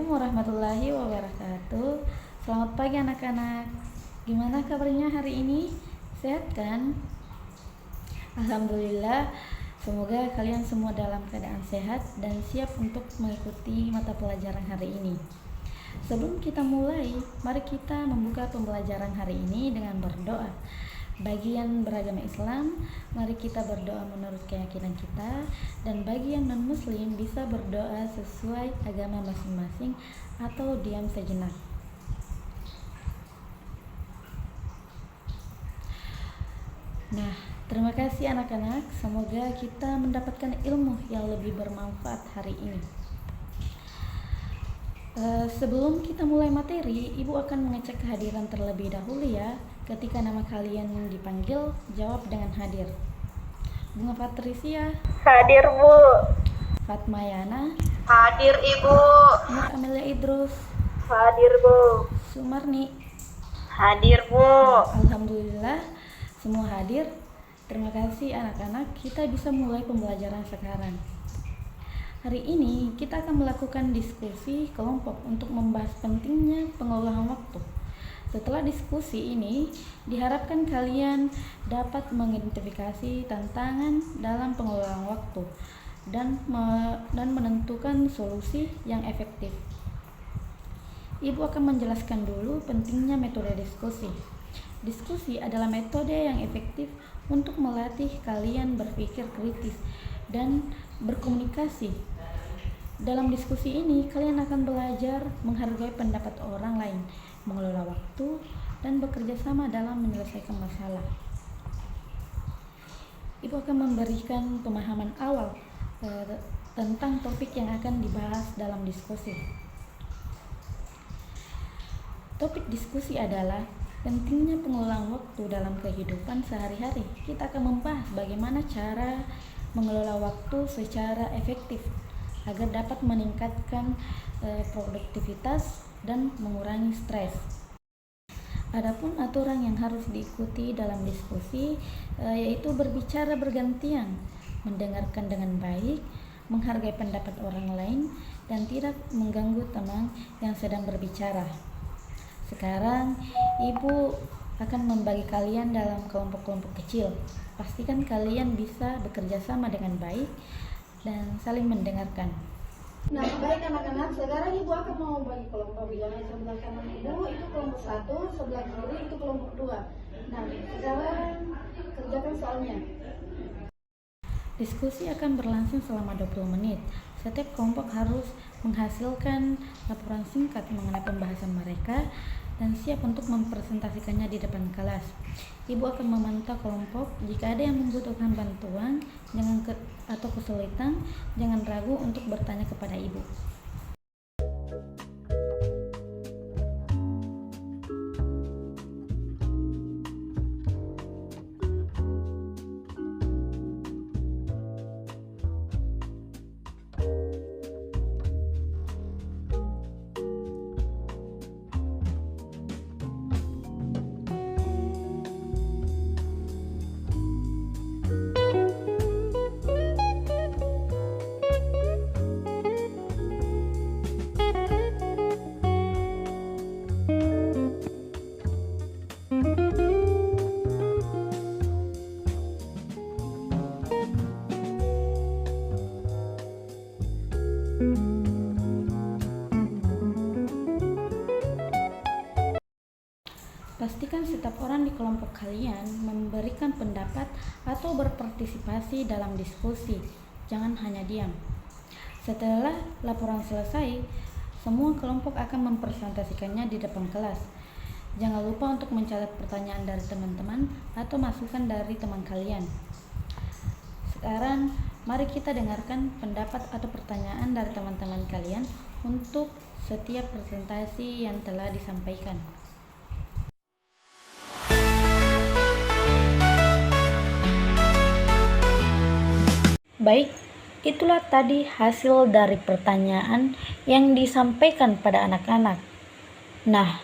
Assalamualaikum warahmatullahi wabarakatuh. Selamat pagi anak-anak. Gimana kabarnya hari ini? Sehat kan? Alhamdulillah. Semoga kalian semua dalam keadaan sehat dan siap untuk mengikuti mata pelajaran hari ini. Sebelum kita mulai, mari kita membuka pembelajaran hari ini dengan berdoa. Bagi yang beragama Islam, mari kita berdoa menurut keyakinan kita, dan bagi yang non-muslim bisa berdoa sesuai agama masing-masing atau diam sejenak. Nah, terima kasih anak-anak. Semoga kita mendapatkan ilmu yang lebih bermanfaat hari ini. Sebelum kita mulai materi, Ibu akan mengecek kehadiran terlebih dahulu ya. Ketika nama kalian dipanggil, jawab dengan hadir. Bunga Patricia. Hadir, Bu. Fatmayana. Hadir, Ibu. Nur Amelia Idrus. Hadir, Bu. Sumarni. Hadir, Bu. Alhamdulillah, semua hadir. Terima kasih anak-anak. Kita bisa mulai pembelajaran sekarang. Hari ini kita akan melakukan diskusi kelompok untuk membahas pentingnya pengelolaan waktu. Setelah diskusi ini, diharapkan kalian dapat mengidentifikasi tantangan dalam pengelolaan waktu dan menentukan solusi yang efektif. Ibu akan menjelaskan dulu pentingnya metode diskusi. Diskusi adalah metode yang efektif untuk melatih kalian berpikir kritis dan berkomunikasi. Dalam diskusi ini, kalian akan belajar menghargai pendapat orang lain, mengelola waktu, dan bekerja sama dalam menyelesaikan masalah. Ibu akan memberikan pemahaman awal tentang topik yang akan dibahas dalam diskusi. Topik diskusi adalah pentingnya pengelolaan waktu dalam kehidupan sehari-hari. Kita akan membahas bagaimana cara mengelola waktu secara efektif agar dapat meningkatkan produktivitas dan mengurangi stres. Adapun aturan yang harus diikuti dalam diskusi yaitu berbicara bergantian, mendengarkan dengan baik, menghargai pendapat orang lain, dan tidak mengganggu teman yang sedang berbicara. Sekarang, Ibu akan membagi kalian dalam kelompok-kelompok kecil. Pastikan kalian bisa bekerja sama dengan baik dan saling mendengarkan. Nah, baik anak-anak, sekarang Ibu akan mau bagi kelompok. Yang sebelah kanan Ibu itu kelompok 1, sebelah kiri itu kelompok 2. Nah, sekarang kerjakan soalnya. Diskusi akan berlangsung selama 20 menit. Setiap kelompok harus menghasilkan laporan singkat mengenai pembahasan mereka dan siap untuk mempresentasikannya di depan kelas. Ibu akan memantau kelompok. Jika ada yang membutuhkan bantuan atau kesulitan, jangan ragu untuk bertanya kepada Ibu. Pastikan setiap orang di kelompok kalian memberikan pendapat atau berpartisipasi dalam diskusi. Jangan hanya diam. Setelah laporan selesai, semua kelompok akan mempresentasikannya di depan kelas. Jangan lupa untuk mencatat pertanyaan dari teman-teman atau masukan dari teman kalian. Sekarang, mari kita dengarkan pendapat atau pertanyaan dari teman-teman kalian untuk setiap presentasi yang telah disampaikan. Baik, itulah tadi hasil dari pertanyaan yang disampaikan pada anak-anak. Nah,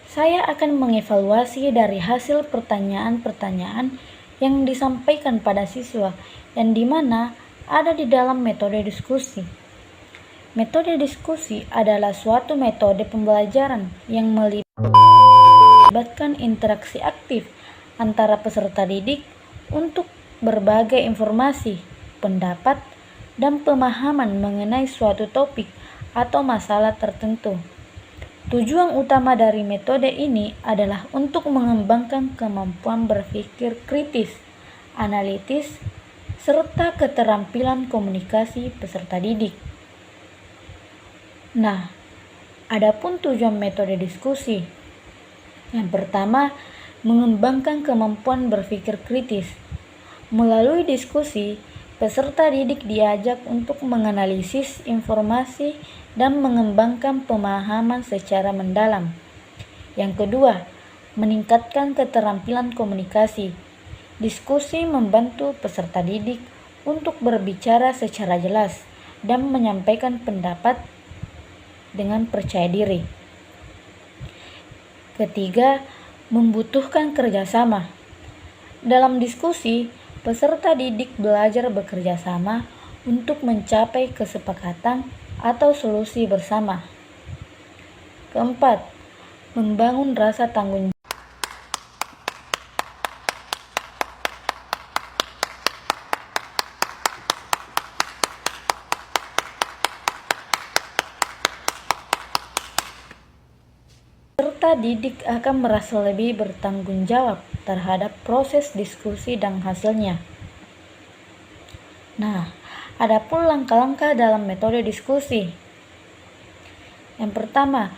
saya akan mengevaluasi dari hasil pertanyaan-pertanyaan yang disampaikan pada siswa yang dimana ada di dalam metode diskusi. Metode diskusi adalah suatu metode pembelajaran yang melibatkan interaksi aktif antara peserta didik untuk berbagai informasi, pendapat, dan pemahaman mengenai suatu topik atau masalah tertentu. Tujuan utama dari metode ini adalah untuk mengembangkan kemampuan berpikir kritis, analitis, serta keterampilan komunikasi peserta didik. Nah, adapun tujuan metode diskusi. Yang pertama, mengembangkan kemampuan berpikir kritis. Melalui diskusi, peserta didik diajak untuk menganalisis informasi dan mengembangkan pemahaman secara mendalam. Yang kedua, meningkatkan keterampilan komunikasi. Diskusi membantu peserta didik untuk berbicara secara jelas dan menyampaikan pendapat dengan percaya diri. Ketiga, membutuhkan kerjasama. Dalam diskusi, peserta didik belajar bekerja sama untuk mencapai kesepakatan atau solusi bersama. Keempat, membangun rasa tanggung jawab. Peserta didik akan merasa lebih bertanggung jawab terhadap proses diskusi dan hasilnya. Nah, adapun langkah-langkah dalam metode diskusi. Yang pertama,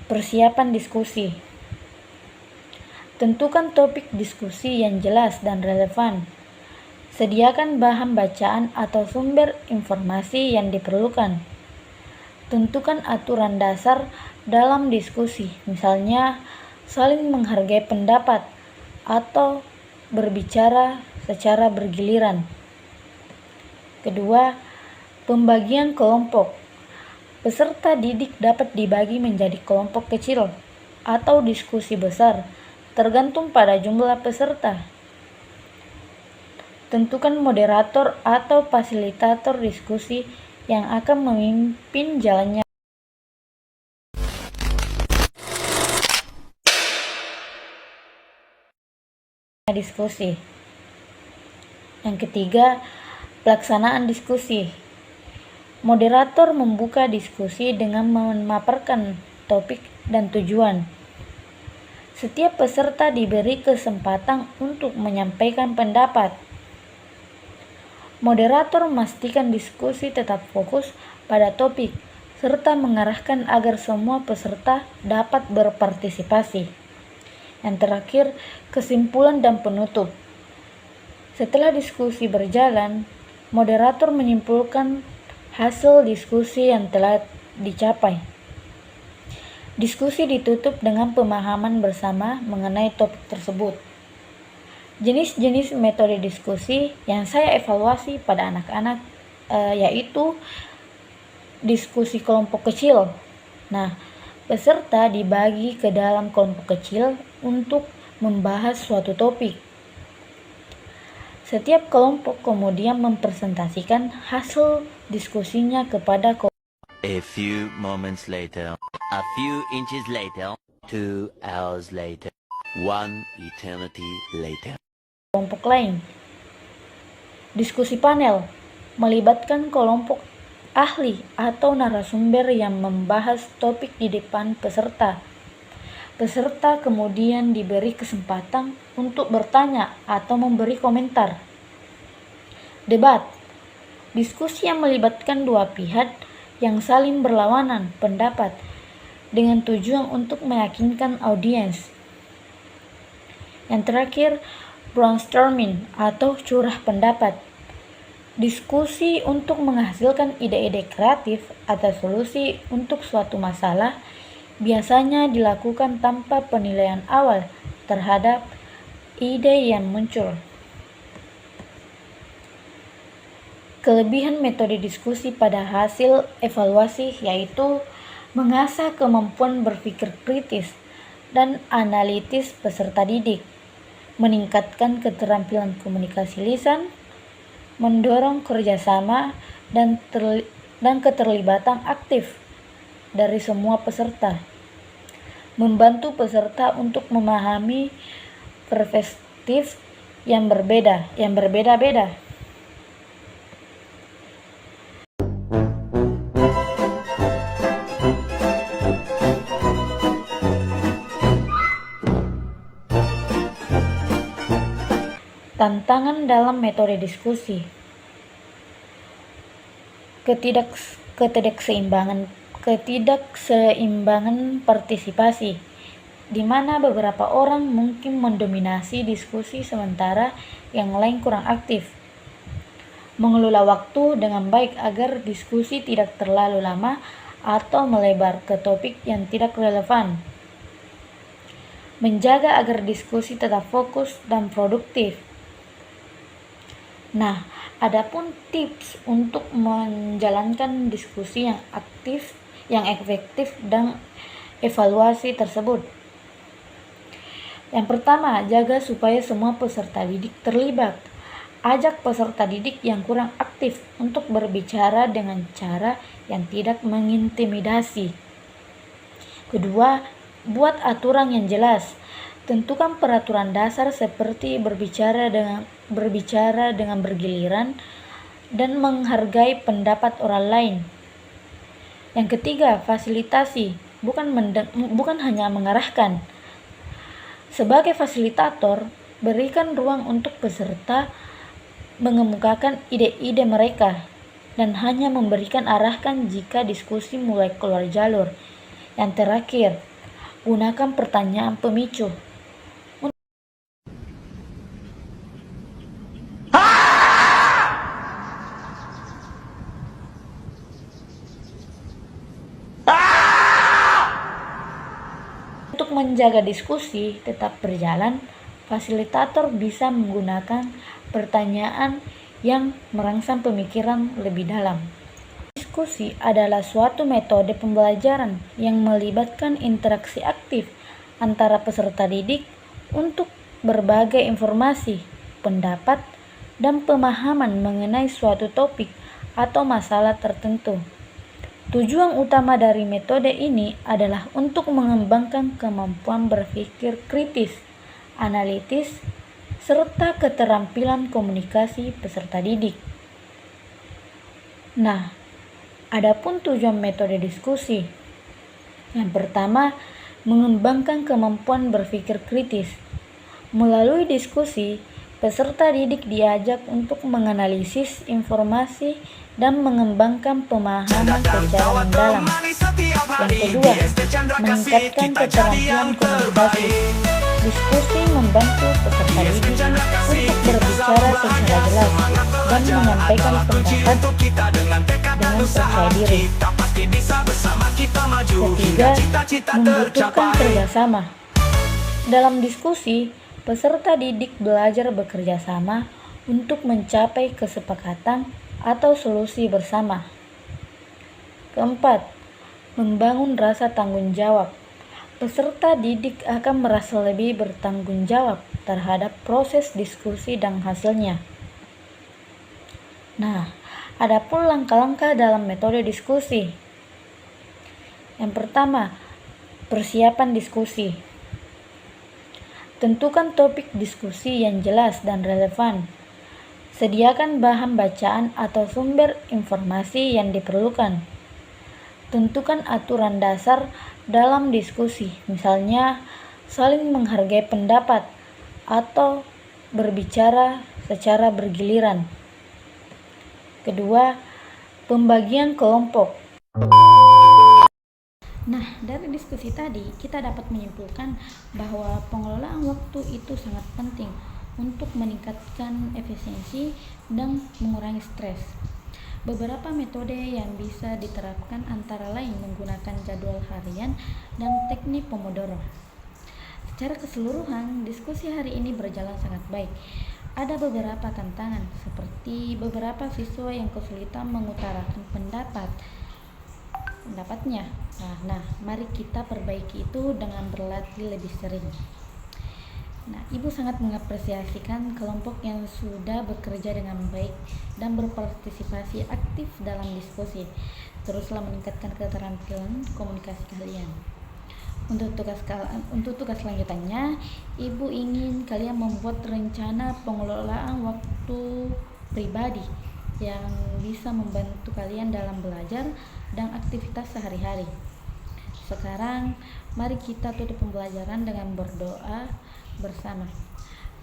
persiapan diskusi. Tentukan topik diskusi yang jelas dan relevan. Sediakan bahan bacaan atau sumber informasi yang diperlukan. Tentukan aturan dasar dalam diskusi, misalnya saling menghargai pendapat atau berbicara secara bergiliran. Kedua, pembagian kelompok. Peserta didik dapat dibagi menjadi kelompok kecil atau diskusi besar, tergantung pada jumlah peserta. Tentukan moderator atau fasilitator diskusi yang akan memimpin jalannya diskusi. Yang ketiga, pelaksanaan diskusi. Moderator membuka diskusi dengan memaparkan topik dan tujuan. Setiap peserta diberi kesempatan untuk menyampaikan pendapat. Moderator memastikan diskusi tetap fokus pada topik serta mengarahkan agar semua peserta dapat berpartisipasi. Yang terakhir, kesimpulan dan penutup. Setelah diskusi berjalan, moderator menyimpulkan hasil diskusi yang telah dicapai. Diskusi ditutup dengan pemahaman bersama mengenai topik tersebut. Jenis-jenis metode diskusi yang saya evaluasi pada anak-anak yaitu diskusi kelompok kecil. Nah, peserta dibagi ke dalam kelompok kecil untuk membahas suatu topik. Setiap kelompok kemudian mempresentasikan hasil diskusinya kepada A few moments later, a few inches later, 2 hours later, 1 eternity later. kelompok lain. Diskusi panel melibatkan kelompok ahli atau narasumber yang membahas topik di depan peserta. Peserta kemudian diberi kesempatan untuk bertanya atau memberi komentar. Debat, diskusi yang melibatkan dua pihak yang saling berlawanan pendapat dengan tujuan untuk meyakinkan audiens. Yang terakhir, brainstorming atau curah pendapat. Diskusi untuk menghasilkan ide-ide kreatif atau solusi untuk suatu masalah biasanya dilakukan tanpa penilaian awal terhadap ide yang muncul. Kelebihan metode diskusi pada hasil evaluasi yaitu mengasah kemampuan berpikir kritis dan analitis peserta didik, meningkatkan keterampilan komunikasi lisan, mendorong kerjasama dan dan keterlibatan aktif dari semua peserta. Membantu peserta untuk memahami perspektif yang berbeda-beda. Tantangan dalam metode diskusi. Ketidakseimbangan partisipasi, di mana beberapa orang mungkin mendominasi diskusi sementara yang lain kurang aktif. Mengelola waktu dengan baik agar diskusi tidak terlalu lama atau melebar ke topik yang tidak relevan. Menjaga agar diskusi tetap fokus dan produktif. Nah, adapun tips untuk menjalankan diskusi yang aktif, yang efektif dan evaluasi tersebut. Yang pertama, jaga supaya semua peserta didik terlibat. Ajak peserta didik yang kurang aktif untuk berbicara dengan cara yang tidak mengintimidasi. Kedua, buat aturan yang jelas. Tentukan peraturan dasar seperti berbicara dengan bergiliran dan menghargai pendapat orang lain. Yang ketiga, fasilitasi, bukan hanya mengarahkan. Sebagai fasilitator, berikan ruang untuk peserta mengemukakan ide-ide mereka dan hanya memberikan arahan jika diskusi mulai keluar jalur. Yang terakhir, gunakan pertanyaan pemicu. Untuk menjaga diskusi tetap berjalan, fasilitator bisa menggunakan pertanyaan yang merangsang pemikiran lebih dalam. Diskusi adalah suatu metode pembelajaran yang melibatkan interaksi aktif antara peserta didik untuk berbagai informasi, pendapat, dan pemahaman mengenai suatu topik atau masalah tertentu. Tujuan utama dari metode ini adalah untuk mengembangkan kemampuan berpikir kritis, analitis, serta keterampilan komunikasi peserta didik. Nah, adapun tujuan metode diskusi. Yang pertama, mengembangkan kemampuan berpikir kritis. Melalui diskusi, peserta didik diajak untuk menganalisis informasi dan mengembangkan pemahaman secara mendalam. Yang kedua, meningkatkan keterampilan komunikasi. Diskusi membantu peserta didik untuk berbicara secara jelas dan menyampaikan pendapat dengan percaya diri. Ketiga, membutuhkan kerjasama. Dalam diskusi, peserta didik belajar bekerja sama untuk mencapai kesepakatan atau solusi bersama. Keempat, membangun rasa tanggung jawab. Peserta didik akan merasa lebih bertanggung jawab terhadap proses diskusi dan hasilnya. Nah, adapun langkah-langkah dalam metode diskusi. Yang pertama, persiapan diskusi. Tentukan topik diskusi yang jelas dan relevan. Sediakan bahan bacaan atau sumber informasi yang diperlukan. Tentukan aturan dasar dalam diskusi, misalnya saling menghargai pendapat atau berbicara secara bergiliran. Kedua, pembagian kelompok. Nah, dari diskusi tadi kita dapat menyimpulkan bahwa pengelolaan waktu itu sangat penting untuk meningkatkan efisiensi dan mengurangi stres. Beberapa metode yang bisa diterapkan antara lain menggunakan jadwal harian dan teknik Pomodoro. Secara keseluruhan, diskusi hari ini berjalan sangat baik. Ada beberapa tantangan, seperti beberapa siswa yang kesulitan mengutarakan pendapatnya. Nah, mari kita perbaiki itu dengan berlatih lebih sering. Nah, Ibu sangat mengapresiasikan kelompok yang sudah bekerja dengan baik dan berpartisipasi aktif dalam diskusi. Teruslah meningkatkan keterampilan komunikasi kalian. Untuk tugas selanjutnya, Ibu ingin kalian membuat rencana pengelolaan waktu pribadi yang bisa membantu kalian dalam belajar dan aktivitas sehari-hari. Sekarang, mari kita tutup pembelajaran dengan berdoa bersama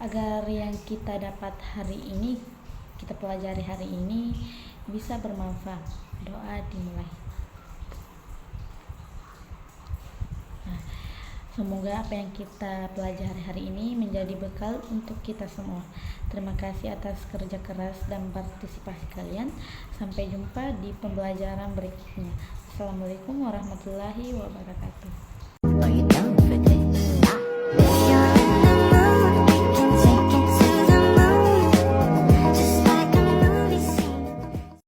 agar yang kita dapat hari ini, kita pelajari hari ini bisa bermanfaat. Doa dimulai. Nah, semoga apa yang kita pelajari hari ini menjadi bekal untuk kita semua. Terima kasih atas kerja keras dan partisipasi kalian. Sampai jumpa di pembelajaran berikutnya. Assalamualaikum warahmatullahi wabarakatuh.